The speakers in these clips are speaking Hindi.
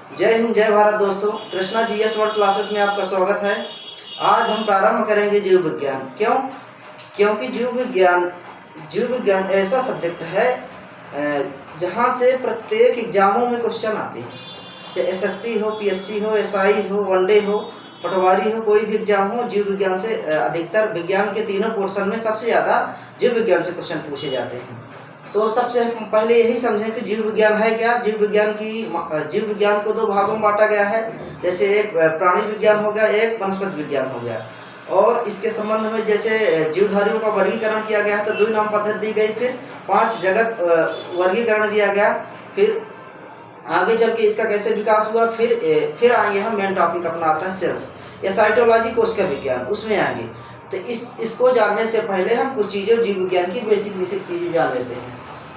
जय हिंद जय भारत दोस्तों, कृष्णा जीएस वर्ल्ड क्लासेस में आपका स्वागत है। आज हम प्रारंभ करेंगे जीव विज्ञान। क्योंकि जीव विज्ञान ऐसा सब्जेक्ट है जहाँ से प्रत्येक एग्जामों में क्वेश्चन आते हैं, चाहे एसएससी हो, पीएससी हो, एसआई हो, वनडे हो, पटवारी हो, कोई भी एग्जाम हो, जीव विज्ञान से अधिकतर विज्ञान के तीनों पोर्शन में सबसे ज़्यादा जीव विज्ञान से क्वेश्चन पूछे जाते हैं। तो सबसे पहले यही समझें कि जीव विज्ञान है क्या। जीव विज्ञान को दो भागों में बांटा गया है। जैसे एक प्राणी विज्ञान हो गया, एक वनस्पति विज्ञान हो गया। और इसके संबंध में जैसे जीवधारियों का वर्गीकरण किया गया है तो 2 नाम पद्धति दी गई, फिर 5 जगत वर्गीकरण दिया गया, फिर आगे चल के इसका कैसे विकास हुआ, फिर आएंगे हम मेन टॉपिक अपना आता है सेल्स या साइटोलॉजी, कोशिका विज्ञान, उसमें आएंगे। तो इसको जानने से पहले हम कुछ चीज़ें जीव विज्ञान की बेसिक चीज़ें जान लेते हैं।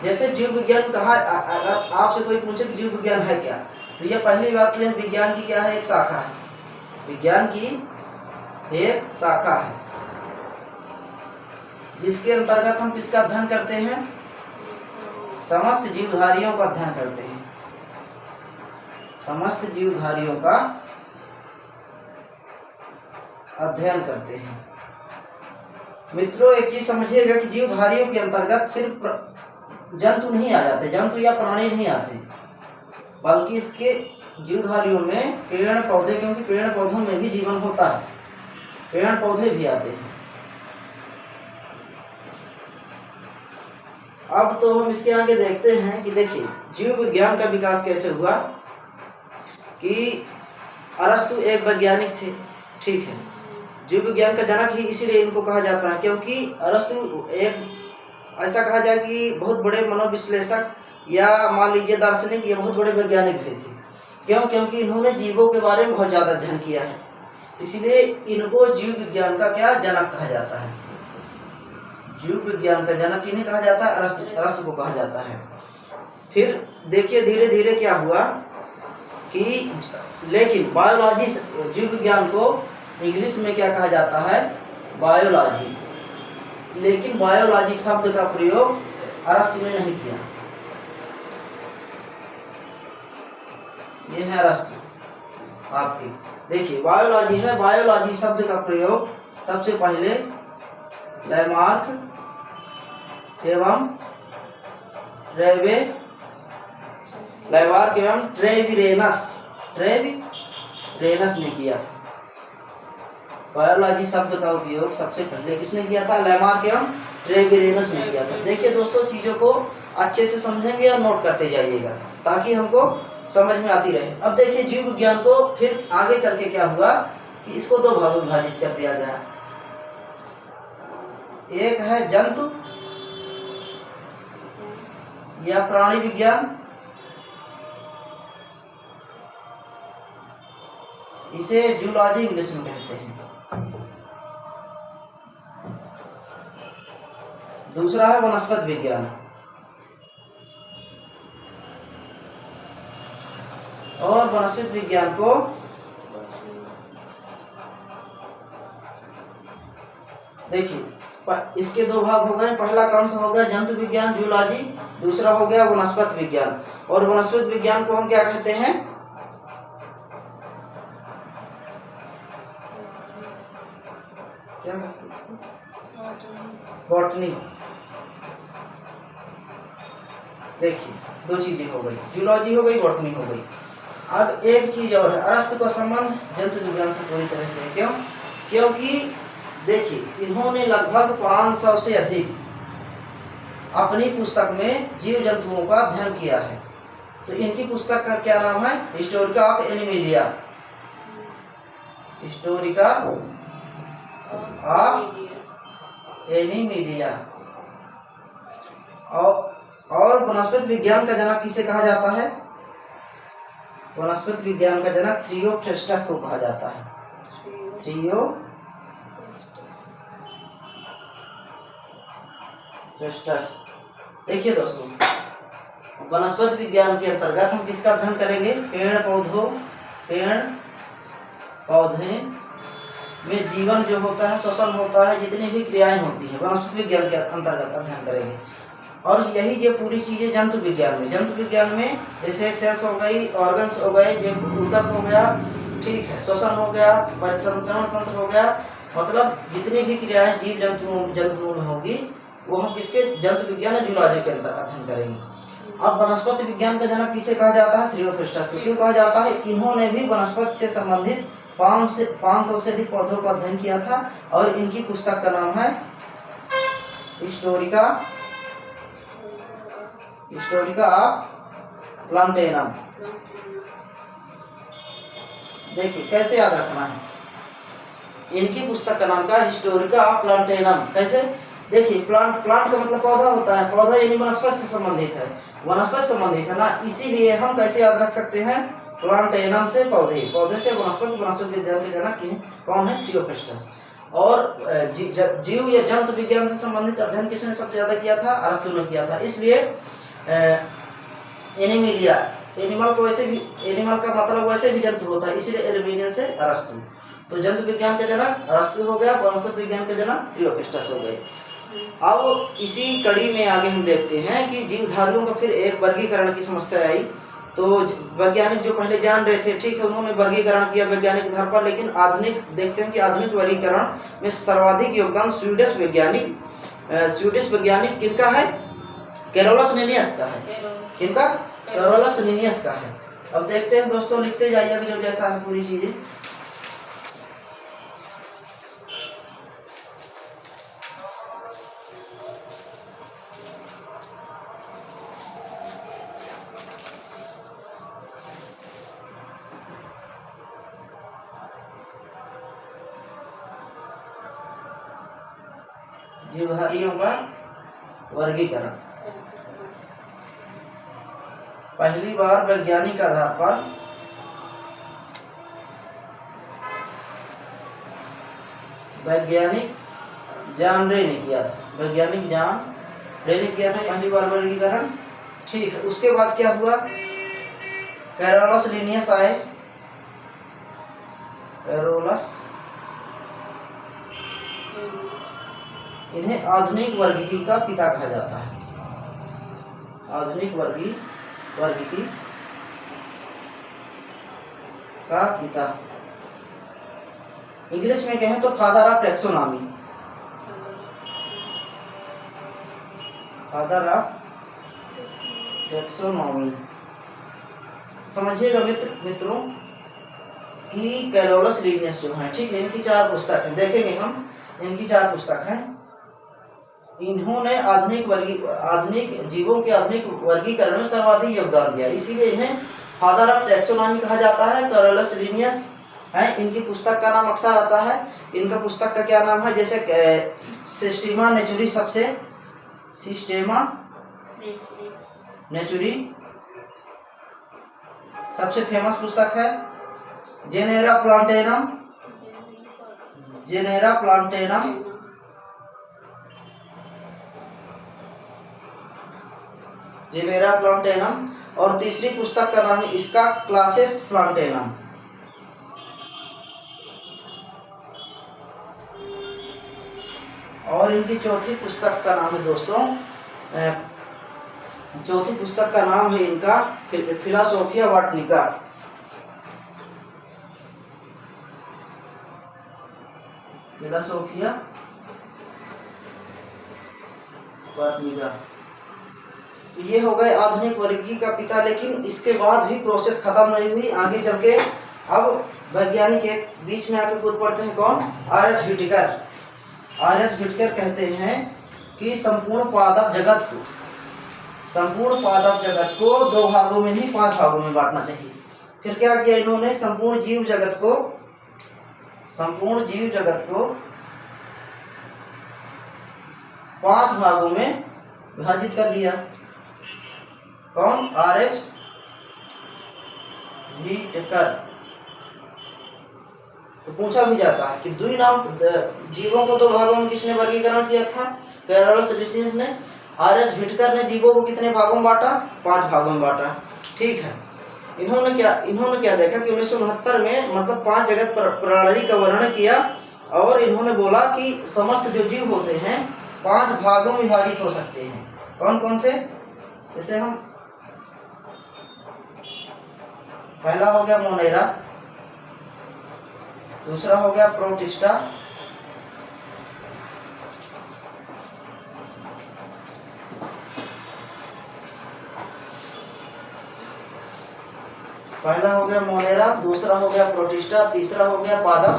जैसे जीव विज्ञान कहा, अगर आपसे कोई पूछे कि जीव विज्ञान है क्या, तो यह पहली बात तो है विज्ञान की क्या है, एक शाखा है। विज्ञान की एक शाखा है जिसके अंतर्गत हम किसका अध्ययन करते हैं, समस्त जीवधारियों का अध्ययन करते हैं। समस्त जीवधारियों का अध्ययन करते हैं। मित्रों, एक चीज समझिएगा कि जीवधारियों के अंतर्गत सिर्फ जंतु नहीं आ जाते, जंतु या प्राणी नहीं आते, बल्कि इसके जीवधारियों में पेड़ पौधे, क्योंकि पेड़ पौधों में भी जीवन होता है, पेड़ पौधे भी आते हैं। अब तो हम इसके आगे देखते हैं कि देखिए जीव विज्ञान का विकास कैसे हुआ। कि अरस्तु एक वैज्ञानिक थे, ठीक है, जीव विज्ञान का जनक ही इसीलिए इनको कहा जाता है, क्योंकि अरस्तु एक ऐसा कहा जाए कि बहुत बड़े मनोविश्लेषक या मान लीजिए दार्शनिक या बहुत बड़े वैज्ञानिक भी थे। क्योंकि इन्होंने जीवों के बारे में बहुत ज़्यादा अध्ययन किया है, इसलिए इनको जीव विज्ञान का क्या जनक कहा जाता है। जीव विज्ञान का जनक किन्हें कहा जाता है, अरस्तु को कहा जाता है। फिर देखिए धीरे धीरे क्या हुआ कि लेकिन बायोलॉजी, जीव विज्ञान को इंग्लिश में क्या कहा जाता है, बायोलॉजी। लेकिन बायोलॉजी शब्द का प्रयोग अरस्तु ने नहीं किया। ये है अरस्तु आपकी, देखिए बायोलॉजी है। बायोलॉजी शब्द का प्रयोग सबसे पहले लैमार्क एवं ट्रेविरेनस ने किया था। बायोलॉजी शब्द का उपयोग सबसे पहले किसने किया था, लैमार्क एवं ट्रेविरेनस ने किया था। देखिए दोस्तों, चीज़ों को अच्छे से समझेंगे और नोट करते जाइएगा ताकि हमको समझ में आती रहे। अब देखिए जीव विज्ञान को फिर आगे चल के क्या हुआ कि इसको 2 भागों में विभाजित कर दिया गया। एक है जंतु या प्राणी विज्ञान, इसे जूलॉजी इंग्लिश में कहते हैं। दूसरा है वनस्पति विज्ञान। और वनस्पति विज्ञान को देखिए इसके 2 भाग हो गए। पहला कौन सा हो गया, जंतु विज्ञान जूलॉजी, दूसरा हो गया वनस्पति विज्ञान। और वनस्पति विज्ञान को हम क्या कहते हैं, क्या कहते हैं इसको, बॉटनी। देखिए 2 चीजें हो गई, जूलॉजी हो गई, बॉटनी हो गई। अब एक चीज और है, अरस्तु का संबंध जंतु विज्ञान से पूरी तरह से। क्योंकि देखिए इन्होंने लगभग 500 से अधिक अपनी पुस्तक में जीव जंतुओं का अध्ययन किया है। तो इनकी पुस्तक का क्या नाम है, Historica of animalia, Historica of animalia. और वनस्पति विज्ञान का जनक किसे कहा जाता है, वनस्पति विज्ञान का जनक थियोफ्रेस्टस को कहा जाता है। थियोफ्रेस्टस। देखिए दोस्तों, वनस्पति विज्ञान के अंतर्गत हम किसका अध्ययन करेंगे, पेड़ पौधे में जीवन जो होता है, श्वसन होता है, जितनी भी क्रियाएं होती हैं वनस्पति विज्ञान के अंतर्गत अध्ययन करेंगे। और यही जो पूरी चीज़ें जंतु विज्ञान में जैसे सेल्स हो गई, ऑर्गन्स हो गए, जो ऊतक हो गया, ठीक है, श्वसन हो गया, परिसंचरण तंत्र हो गया, मतलब जितनी भी क्रियाएं जीव जंतुओं में होगी वो हम किसके जंतु विज्ञान और जूलॉजी के अंदर अध्ययन करेंगे। अब वनस्पति विज्ञान का जनक किसे कहा जाता है? थियोफ्रास्टस को। क्यों कहा जाता है? इन्होंने भी वनस्पति से संबंधित 500 से अधिक पौधों का अध्ययन किया था और इनकी पुस्तक का नाम है हिस्टोरिका ऑफ प्लांटेनम। देखिए कैसे याद रखना है, इनकी पुस्तक का नाम का हिस्टोरिका ऑफ प्लांटेनम। कैसे? देखिए प्लांट का मतलब पौधा होता है, पौधा यानी वनस्पति से संबंधित है, वनस्पति संबंधित है ना, इसीलिए हम कैसे याद रख सकते हैं? प्लांटेनम से पौधे, पौधे से वनस्पति विज्ञान के जनक कौन है? थियोफ्रास्टस। और जीव या जंतु विज्ञान से संबंधित अध्ययन किसने सबसे ज्यादा किया था? अरस्तु ने किया था। इसलिए एनिमल का मतलब वैसे भी जंतु होता है, इसलिए एनिमल से अरस्तु। तो जंतु विज्ञान के जनक अरस्तु हो गया, वनस्पति विज्ञान के जनक थियोफ्रास्टस हो गए। अब इसी कड़ी में आगे हम देखते हैं कि जीवधारियों का फिर एक वर्गीकरण की समस्या आई। तो वैज्ञानिक जो पहले जान रहे थे, ठीक है, उन्होंने वर्गीकरण किया वैज्ञानिक आधार पर, लेकिन आधुनिक देखते हैं कि आधुनिक वर्गीकरण में सर्वाधिक योगदान स्वीडिश वैज्ञानिक किनका है? कैरोलस लिनियस का है। किनका? कैरोलस लिनियस का है। अब देखते हैं दोस्तों, लिखते जाइएगा जो जैसा है पूरी चीजें। जीवधारियों का वर्गीकरण पहली बार वैज्ञानिक आधार पर वैज्ञानिक जॉन रे ने किया था। वैज्ञानिक जॉन रे ने किया था पहली बार वर्गीकरण, ठीक है। उसके बाद क्या हुआ? कैरोलस लिनियस आए। कैरोलस, इन्हें आधुनिक वर्गीकी का पिता कहा जाता है। आधुनिक वर्गीकी का पिता, इंग्लिश में कहें तो father of taxonomy. Father of taxonomy. समझिएगा मित्रों कि कैरोलस लिनियस जो है, ठीक है, इनकी 4 पुस्तक है, देखेंगे हम। इनकी 4 पुस्तक हैं। इन्होंने आधुनिक जीवों के आधुनिक वर्गीकरण में सर्वाधिक योगदान दिया, इसीलिए इन्हें फादर ऑफ टैक्सोनॉमी कहा जाता है। कैरोलस लिनियस है। इनकी पुस्तक का नाम अक्सर आता है। इनका पुस्तक का क्या नाम है? जैसे सिस्टेमा नेचुरी सबसे फेमस पुस्तक है। जेनेरा प्लांटेनम और तीसरी पुस्तक का नाम है इसका क्लासेस प्लांटेनम। और इनकी चौथी पुस्तक का नाम है दोस्तों, चौथी पुस्तक का नाम है इनका फिलोसोफिया बॉटनिका। फिलोसोफिया बॉटनिका। ये हो गए आधुनिक वर्गीकी का पिता, लेकिन इसके बाद भी प्रोसेस खत्म नहीं हुई। आगे चल के अब वैज्ञानिक एक बीच में आके कूद पड़ते हैं। कौन? आर.एच. व्हिटेकर कहते हैं कि संपूर्ण पादप जगत को 2 भागों में नहीं 5 भागों में बांटना चाहिए। फिर क्या किया इन्होंने? संपूर्ण जीव जगत को 5 भागों में विभाजित कर दिया। कौन? आर.एच. व्हिटेकर। तो पूछा भी जाता है कि जीवों को 2 भागों में किसने वर्गीकरण किया था? कैरोलस लिनियस ने। आर.एच. व्हिटेकर ने जीवों को कितने भागों में बांटा? 5 भागों में बांटा, ठीक है। इन्होंने क्या देखा कि 1969 में मतलब 5 जगत प्रणाली का वर्णन किया और इन्होंने बोला कि समस्त जो जीव होते हैं 5 भागों में विभाजित हो सकते हैं। कौन कौन से? जैसे हम पहला हो गया मोनेरा, दूसरा हो गया प्रोटिस्टा, पहला हो गया मोनेरा, दूसरा हो गया प्रोटिस्टा, तीसरा हो गया पादप,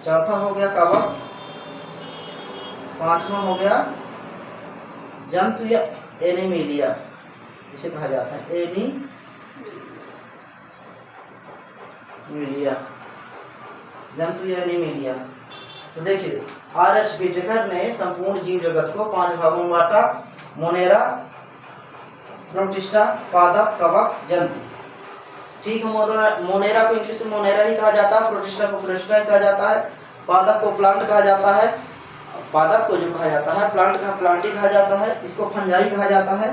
चौथा हो गया कवक, पांचवा हो गया जंतु या एनिमिलिया, इसे कहा जाता है एनिमिलिया, जंतु या एनिमिलिया। तो देखिए R.H. व्हिटेकर ने संपूर्ण जीव जगत को 5 भागों में बांटा: मोनेरा, प्रोटिस्टा, पादप, कवक, जंतु। ठीक है, मोनेरा को इंग्लिश में मोनेरा ही कहा जाता है, प्रोटिस्टा को प्रोटिस्टा कहा जाता है, पादप को प्लांट कहा जाता है, पादप को जो कहा जाता है प्लांट का प्लांटी कहा जाता है, इसको फंजाई कहा जाता है,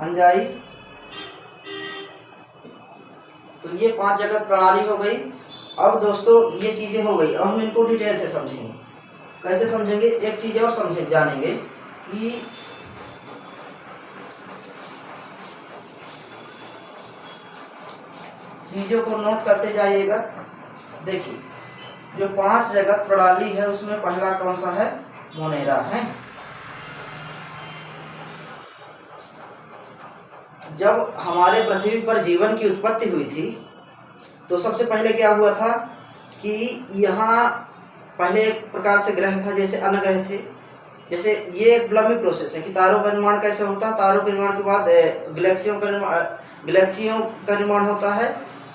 फंजाई। तो ये 5 जगत प्रणाली हो गई। अब दोस्तों ये चीजें हो गई, अब हम इनको डिटेल से समझेंगे। कैसे समझेंगे? एक चीज और समझे जानेंगे कि चीजों को नोट करते जाइएगा। देखिए जो 5 जगत प्रणाली है उसमें पहला कौन सा है? मोनेरा है। जब हमारे पृथ्वी पर जीवन की उत्पत्ति हुई थी तो सबसे पहले क्या हुआ था कि यहाँ पहले एक प्रकार से ग्रह था, जैसे अन्य ग्रह थे। जैसे ये एक लंबी प्रोसेस है कि तारों का निर्माण कैसे होता है। तारों के निर्माण के बाद गैलेक्सियों का निर्माण होता है।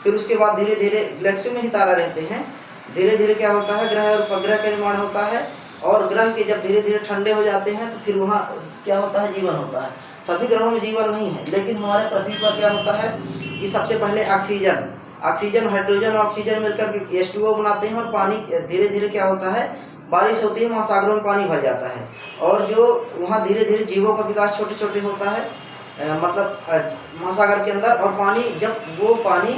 फिर उसके बाद धीरे धीरे गैलेक्सियों में ही तारा रहते हैं। धीरे धीरे क्या होता है, ग्रह और उपग्रह का निर्माण होता है। और ग्रह के जब धीरे धीरे ठंडे हो जाते हैं तो फिर वहाँ क्या होता है, जीवन होता है। सभी ग्रहों में जीवन नहीं है, लेकिन हमारे पृथ्वी पर क्या होता है कि सबसे पहले ऑक्सीजन हाइड्रोजन और ऑक्सीजन मिलकर के H2O बनाते हैं। और पानी धीरे धीरे क्या होता है, बारिश होती है, महासागरों में पानी भर जाता है। और जो वहाँ धीरे धीरे जीवों का विकास छोटे छोटे होता है, मतलब महासागर के अंदर। और पानी जब वो पानी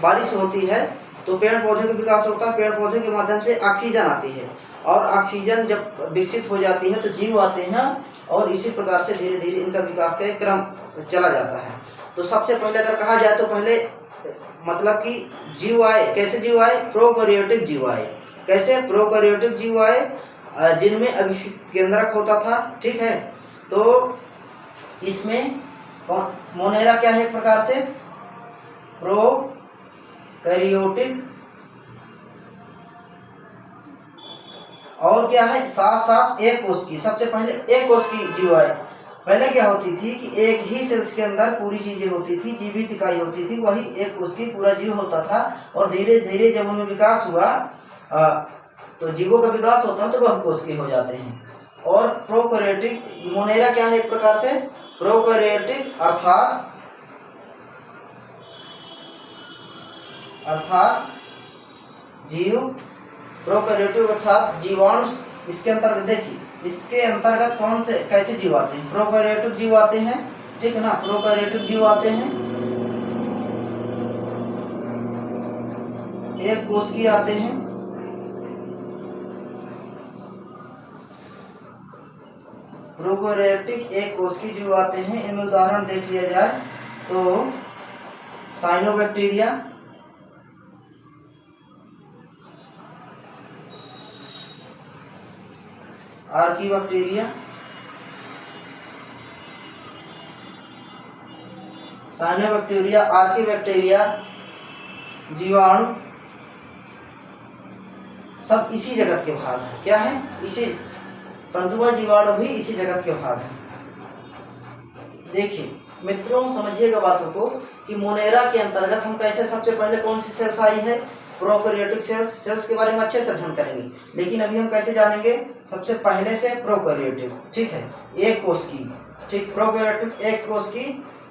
बारिश होती है तो पेड़ पौधे का विकास होता है। पेड़ पौधे के माध्यम से ऑक्सीजन आती है, और ऑक्सीजन जब विकसित हो जाती है तो जीव आते हैं। और इसी प्रकार से धीरे धीरे इनका विकास का एक क्रम चला जाता है। तो सबसे पहले अगर कहा जाए तो पहले मतलब कि जीव आए। कैसे जीव आए? प्रोकैरियोटिक जीव आए। कैसे? प्रोकैरियोटिक जीव आए, जिनमें अभिसित केंद्रक होता था। ठीक है, तो इसमें मोनेरा क्या है? एक प्रकार से प्रोकैरियोटिक। और क्या है? साथ साथ एक कोष की। सबसे पहले एक कोष की जीव आए। पहले क्या होती थी कि एक ही सेल्स के अंदर पूरी चीजें होती थी, जीवित इकाई होती थी, वही एक कोष की पूरा जीव होता था। और धीरे धीरे जब उनमें विकास हुआ तो जीवों का विकास होता है तो वह कोष के हो जाते हैं। और प्रोकैरियोटिक मोनेरा क्या है? एक प्रकार से प्रोकैरियोटिक अर्थात जीव, प्रोकैरियोटिक अर्थात जीवाणु। इसके अंतर्गत देखिए, इसके अंतर्गत कौन से कैसे जीव आते हैं? प्रोकैरियोटिक जीव आते हैं, ठीक है ना, प्रोकैरियोटिक जीव आते हैं, एक कोष की आते हैं। प्रोकैरियोटिक एक कोष की जीव आते हैं। इनमें उदाहरण देख लिया जाए तो साइनोबैक्टीरिया, आर्कीबैक्टीरिया, साइनोबैक्टीरिया, आर्कीबैक्टीरिया, जीवाणु सब इसी जगत के भाग हैं। क्या है? इसी तंतुमय जीवाणु भी इसी जगत के भाग हैं। देखिए मित्रों, समझिएगा बातों को कि मोनेरा के अंतर्गत हम कैसे, सबसे पहले कौन सी सेल्स आई है? प्रोकैरियोटिक सेल्स के बारे में अच्छे से अध्ययन करेंगे। लेकिन अभी हम कैसे जानेंगे? सबसे पहले से प्रोकैरियोटिक, ठीक है, एक कोष की, ठीक, प्रोकैरियोटिक एक कोष की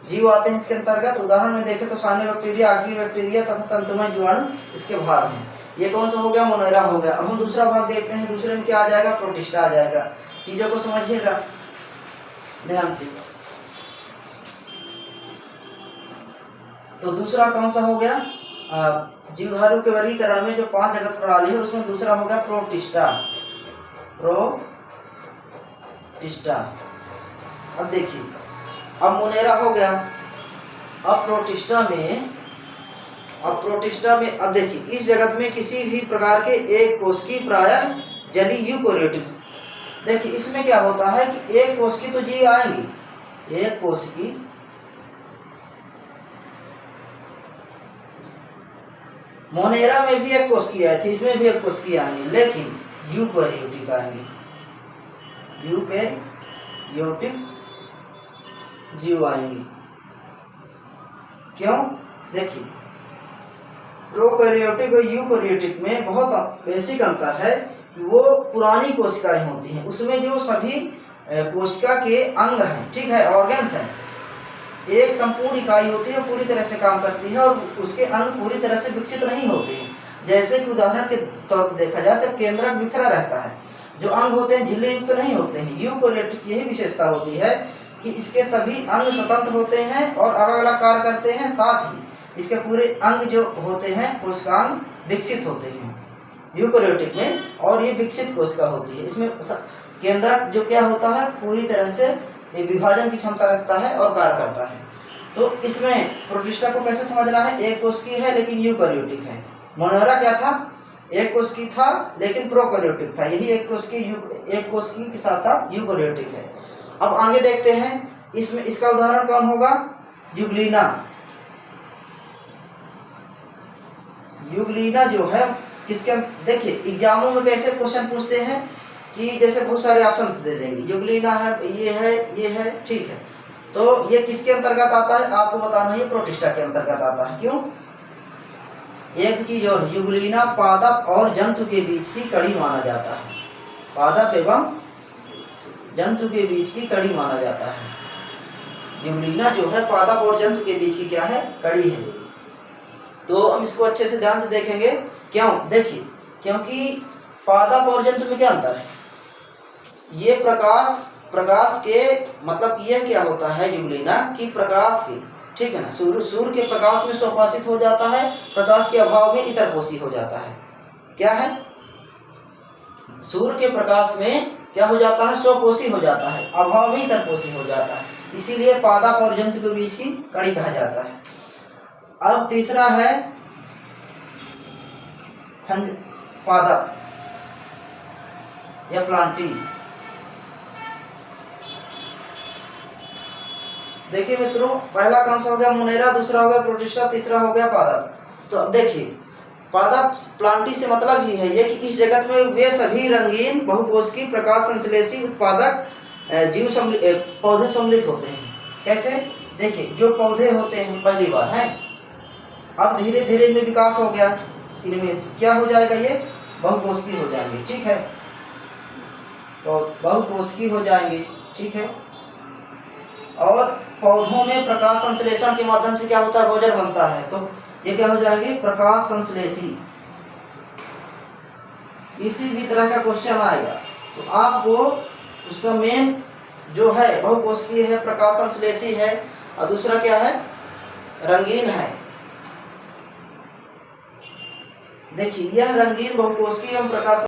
जीव आते हैं इसके अंतर्गत। उदाहरण में देखें तो साइनोबैक्टीरिया, आर्कीबैक्टीरिया तथा तंतुमय जीवाणु इसके भाग हैं। ये कौन सा हो गया? मोनेरा हो गया। अब हम दूसरा भाग देखते हैं। दूसरे में क्या आ जाएगा? प्रोटिस्टा आ जाएगा। चीजों को समझिएगा ध्यान से। तो दूसरा कौन सा हो गया? जीवधारू के वर्गीकरण में जो 5 जगत प्रणाली है उसमें दूसरा हो गया प्रोटिस्टा। प्रोटिस्टा। अब देखिए, अब मोनेरा हो गया, अब प्रोटिस्टा में अब देखिए, इस जगत में किसी भी प्रकार के एक कोशिकी प्रायः जली यूकोरियोटिक। देखिए इसमें क्या होता है कि एक कोशिकी तो जी आएंगी, एक कोशिकी मोनेरा में भी एक कोशिकी आई थी, इसमें भी एक कोशिकी आएंगी, लेकिन यूकोरियोटिक आएंगे, यूकेरियोटिक जीव आएंगी। क्यों? देखिए प्रोकैरियोटिक और यूकैरियोटिक में बहुत बेसिक अंतर है कि वो पुरानी कोशिकाएं होती हैं, उसमें जो सभी कोशिका के अंग हैं, ठीक है, ऑर्गन्स हैं, एक संपूर्ण इकाई होती है, पूरी तरह से काम करती है और उसके अंग पूरी तरह से विकसित नहीं होते हैं। जैसे कि उदाहरण के तौर पर देखा जाए तो केंद्रक बिखरा रहता है, जो अंग होते हैं झिल्ली युक्त नहीं होते हैं। यूकैरियोटिक यही विशेषता होती है कि इसके सभी अंग स्वतंत्र होते हैं और अलग अलग कार्य करते हैं, साथ ही इसके पूरे अंग जो होते हैं कोशिकांग विकसित होते हैं यूकैरियोटिक में, और ये विकसित कोशिका होती है। इसमें केंद्रक जो क्या होता है पूरी तरह से विभाजन की क्षमता रखता है और कार्य करता है। तो इसमें प्रोटिस्टा को कैसे समझना है, एक कोशिकी है लेकिन यूकैरियोटिक है। मोनेरा क्या था, एक कोशिकी था लेकिन प्रोकैरियोटिक था, यही एक कोशिकी के साथ साथ यूकैरियोटिक है। अब आगे देखते हैं, इसमें इसका उदाहरण कौन होगा, यूग्लिना। यूग्लिना जो है किसके, देखिए एग्जामों में कैसे क्वेश्चन पूछते हैं कि जैसे बहुत सारे ऑप्शन दे देंगे, यूग्लिना है, ये है, ठीक है, तो ये किसके अंतर्गत आता है आपको बताना है, प्रोटिस्टा के अंतर्गत आता है। क्यों? एक चीज और, यूग्लिना पादप और जंतु के बीच की कड़ी माना जाता है, पादप एवं जंतु के बीच की कड़ी माना जाता है। यूग्लिना जो है पादप और जंतु के बीच की क्या है, कड़ी है। तो हम इसको अच्छे से ध्यान से देखेंगे। क्यों? देखिए, क्योंकि पादप और जंतु में क्या अंतर है, ये प्रकाश के मतलब यह क्या होता है यूग्लिना कि प्रकाश के, ठीक है ना, सूर्य के प्रकाश में स्वपाशित हो जाता है, प्रकाश के अभाव में इतरपोषी हो जाता है। क्या है, सूर्य के प्रकाश में क्या हो जाता है, स्वपोषी हो जाता है, अभाव में इतरपोषी हो जाता है, इसीलिए पादप और जंतु के बीच की कड़ी कहा जाता है। अब तीसरा है पादप या प्लांटी। देखिए मित्रों, पहला कौन सा हो गया, मोनेरा, दूसरा हो गया प्रोटिस्टा, तीसरा हो गया पादप। तो अब देखिए, पादप प्लांटी से मतलब ही है ये कि इस जगत में वे सभी रंगीन बहुकोशिकीय प्रकाश संश्लेषी उत्पादक पौधे सम्मिलित होते हैं। कैसे? देखिए, जो पौधे होते हैं पहली बार हैं, अब धीरे धीरे इनमें विकास हो गया, इनमें क्या हो जाएगा, ये बहुकोशिकीय हो जाएंगे, ठीक है, तो बहुकोशिकीय हो जाएंगे, ठीक है। और पौधों में प्रकाश संश्लेषण के माध्यम से क्या होता है, भोजन बनता है, तो ये क्या हो जाएंगे, प्रकाश संश्लेषी। किसी भी तरह का क्वेश्चन आएगा तो आपको उसका मेन जो है बहुकोशिकीय है, प्रकाश संश्लेषी है, और दूसरा क्या है, रंगीन है। देखिए, यह रंगीन बहुकोशिकीय एवं प्रकाश